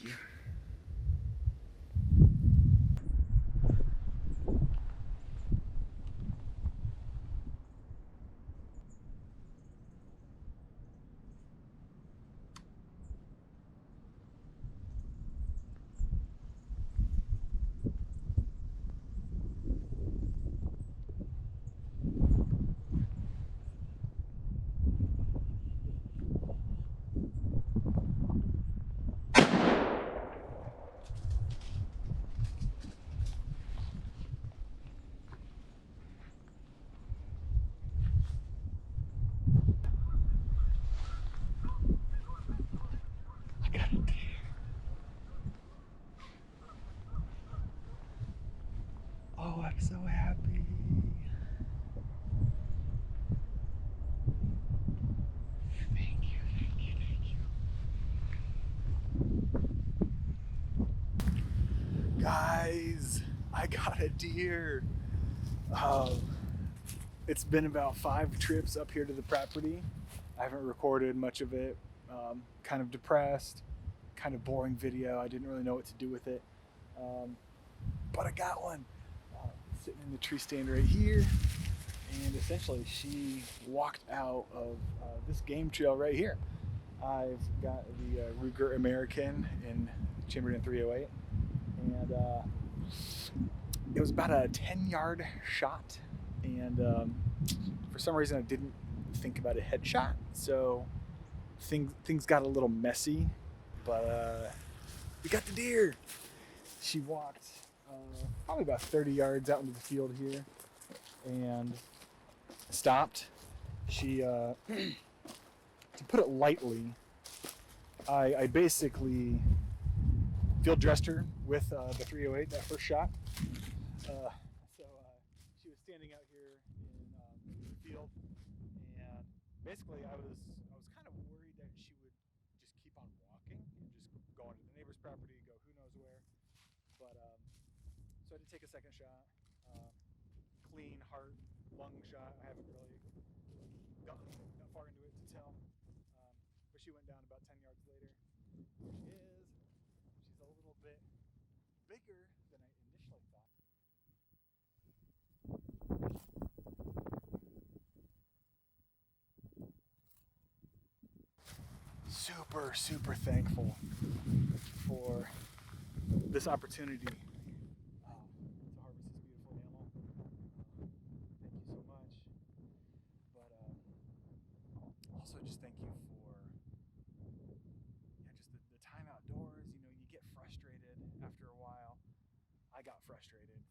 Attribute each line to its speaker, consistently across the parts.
Speaker 1: Thank you. I got it. Oh, I'm so happy. Thank you, thank you, thank you. Guys, I got a deer. It's been about 5 trips up here to the property. I haven't recorded much of it. Kind of depressed, kind of boring video. I didn't really know what to do with it. But I got one. Sitting in the tree stand right here. And essentially she walked out of this game trail right here. I've got the Ruger American in chambered in 308. And it was about a 10-yard shot. And for some reason I didn't think about a headshot. So things got a little messy. But we got the deer. She walked probably about 30 yards out into the field here and stopped. She, to put it lightly, I basically field dressed her with the 308, that first shot. So she was standing out here in the field, and basically I was kind of worried that she would just keep on walking and just go onto the neighbor's property, go who knows where. But so I did take a second shot, clean heart lung shot. I haven't really gotten that far into it to tell, but she went down about 10 yards later. There she is. She's a little bit bigger than I initially thought. Super thankful for this opportunity to harvest this beautiful animal. Thank you so much. But also just thank you for just the time outdoors. You know, you get frustrated after a while. I got frustrated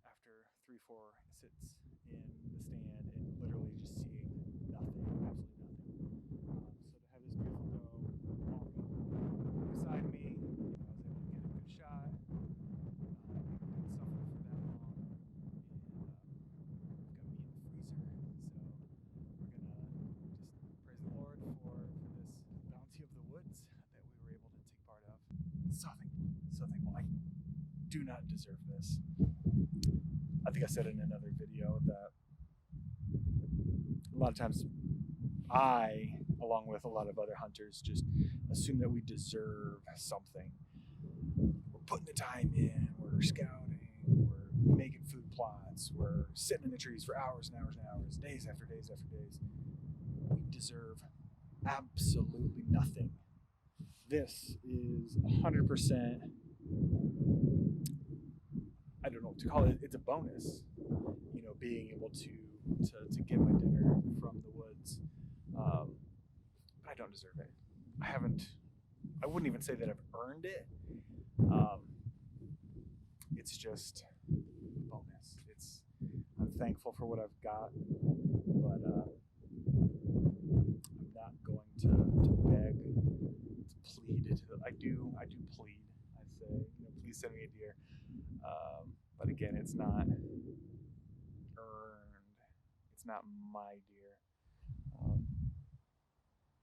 Speaker 1: after 3-4 sits in the stand and literally just seeing nothing, absolutely nothing. So to have this beautiful doe walk up beside me, I was able to get a good shot. Didn't suffer for that long, and we've got meat in the freezer. So we're gonna just praise the Lord for this bounty of the woods that we were able to take part of. So thankful. I do not deserve this. I think I said in another video that a lot of times I, along with a lot of other hunters, just assume that we deserve something. We're putting the time in, we're scouting, we're making food plots, we're sitting in the trees for hours and hours and hours, days after days after days. We deserve absolutely nothing. This is 100%, I don't know what to call it. It's a bonus, you know, being able to get my dinner from the woods. But I don't deserve it. I wouldn't even say that I've earned it. It's just a bonus. I'm thankful for what I've got, but I'm not going to beg, to plead. I do plead. I say, you know, please send me a deer. But again, it's not earned. It's not my deer.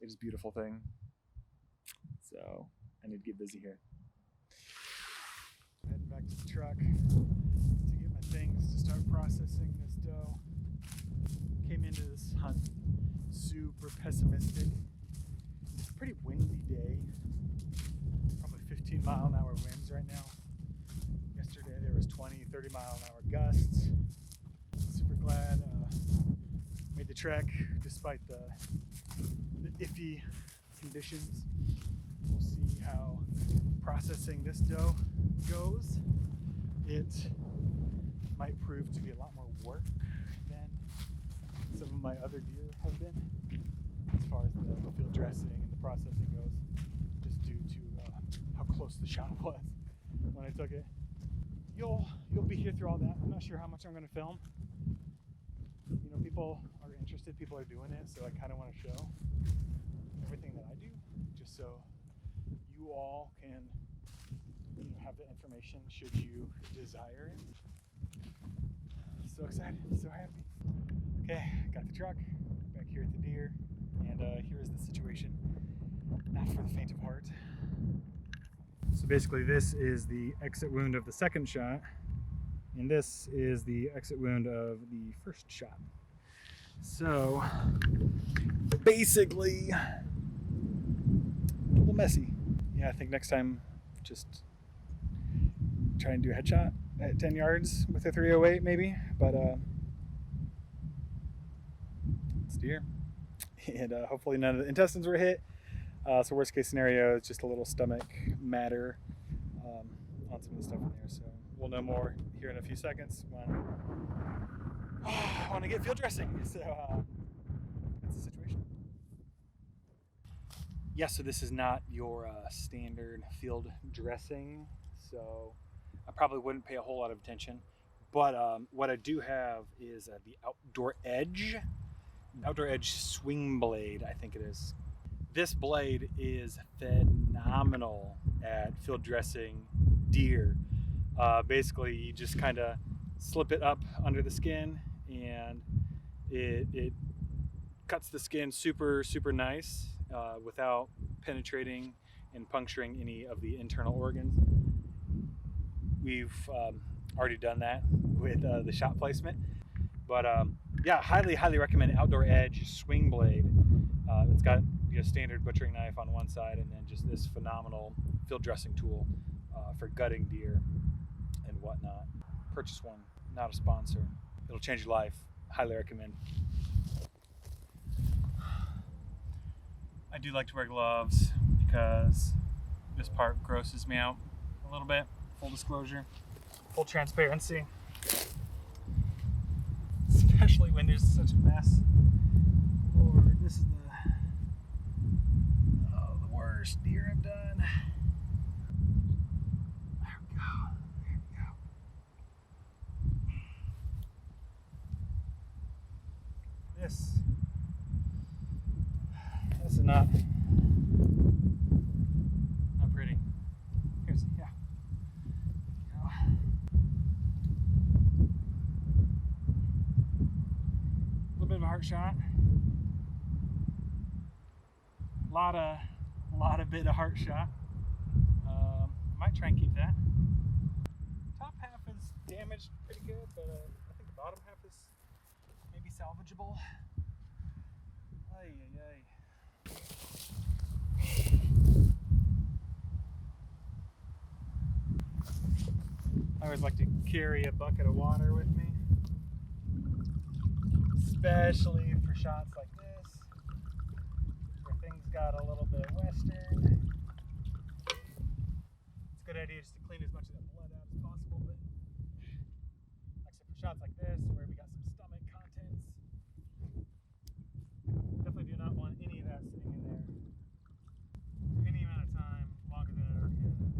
Speaker 1: It is a beautiful thing. So I need to get busy here. I'm heading back to the truck to get my things to start processing this doe. Came into this hunt super pessimistic. It's a pretty windy day. Probably 15 the trek despite the iffy conditions. We'll see how processing this doe goes. It might prove to be a lot more work than some of my other deer have been, as far as the field dressing and the processing goes, just due to how close the shot was when I took it. You'll be here through all that. I'm not sure how much I'm going to film. You know, people are interested, people are doing it, so I kind of want to show everything that I do, just so you all can, you know, have the information should you desire it. So excited, so happy. Okay, got the truck back here at the deer, and here is the situation. Not for the faint of heart. So basically this is the exit wound of the second shot, and this is the exit wound of the first shot. So basically a little messy. Yeah, I think next time just try and do a headshot at 10 yards with a 308 maybe, but it's deer. And hopefully none of the intestines were hit. So worst case scenario is just a little stomach matter on some of the stuff in there. So we'll know more here in a few seconds when I want to get field dressing. So that's the situation. Yeah, so this is not your standard field dressing. So I probably wouldn't pay a whole lot of attention. But what I do have is the Outdoor Edge swing blade, I think it is. This blade is phenomenal at field dressing deer. Basically, you just kind of slip it up under the skin, and it cuts the skin super, super nice without penetrating and puncturing any of the internal organs. We've already done that with the shot placement. But yeah, highly recommend Outdoor Edge swing blade. It's got a standard butchering knife on one side, and then just this phenomenal field dressing tool for gutting deer and whatnot. Purchase one, not a sponsor. It'll change your life. Highly recommend. I do like to wear gloves because this part grosses me out a little bit. Full disclosure, full transparency. Especially when there's such a mess. Lord, this is the worst deer I've done. There we go. There we go. This is not pretty. Here's, yeah. There you go. A little bit of a heart shot. Lot of bit of heart shot. Might try and keep that. Top half is damaged pretty good, but I think the bottom half is maybe salvageable. Ay, ay, ay. I always like to carry a bucket of water with me, especially for shots like this, where things got a little bit western. It's a good idea just to clean as much of that blood out as possible, but like I said, for shots like this, where we got some stomach contents, definitely do not want any of that sitting in there for any amount of time longer than it already is.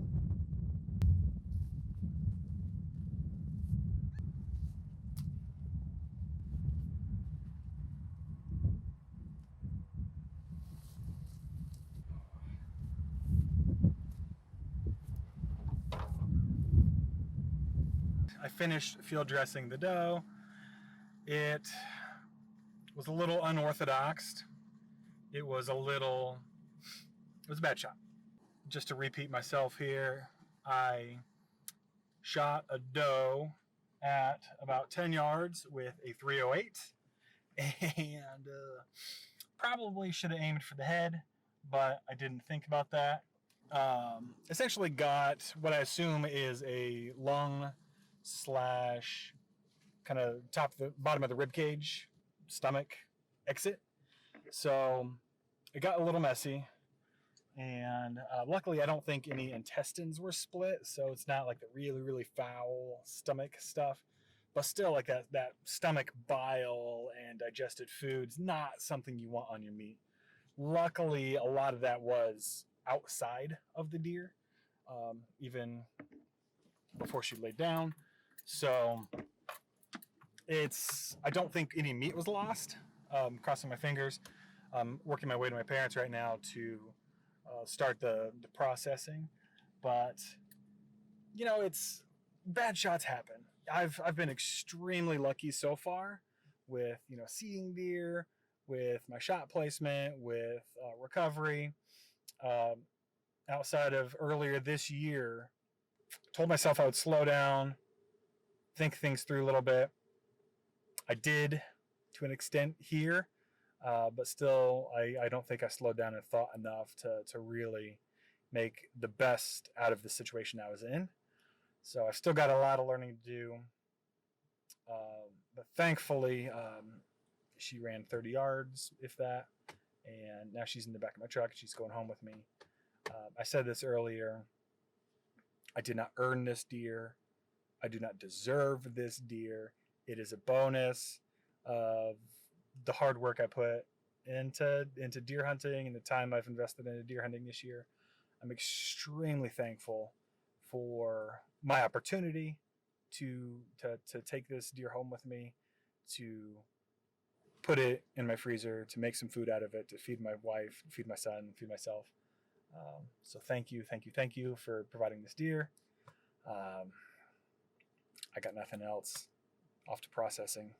Speaker 1: I finished field dressing the doe. It was a little unorthodox. It was a bad shot. Just to repeat myself here, I shot a doe at about 10 yards with a 308, and probably should have aimed for the head, but I didn't think about that. Essentially got what I assume is a lung / kind of bottom of the rib cage, stomach exit. So it got a little messy. And luckily, I don't think any intestines were split, so it's not like the really, really foul stomach stuff. But still, like that stomach bile and digested foods, not something you want on your meat. Luckily, a lot of that was outside of the deer, even before she laid down. So I don't think any meat was lost. Crossing my fingers. I'm working my way to my parents right now to start the processing. But it's bad shots happen. I've been extremely lucky so far with seeing deer, with my shot placement, with recovery. Um, Outside of earlier this year, told myself I would slow down, think things through a little bit. I did to an extent here, but still, I don't think I slowed down and thought enough to really make the best out of the situation I was in. So I've still got a lot of learning to do. But thankfully, she ran 30 yards, if that, and now she's in the back of my truck. She's going home with me. I said this earlier. I did not earn this deer. I do not deserve this deer. It is a bonus of the hard work I put into deer hunting and the time I've invested into deer hunting this year. I'm extremely thankful for my opportunity to take this deer home with me, to put it in my freezer, to make some food out of it, to feed my wife, feed my son, feed myself. So thank you for providing this deer. I got nothing else. Off to processing.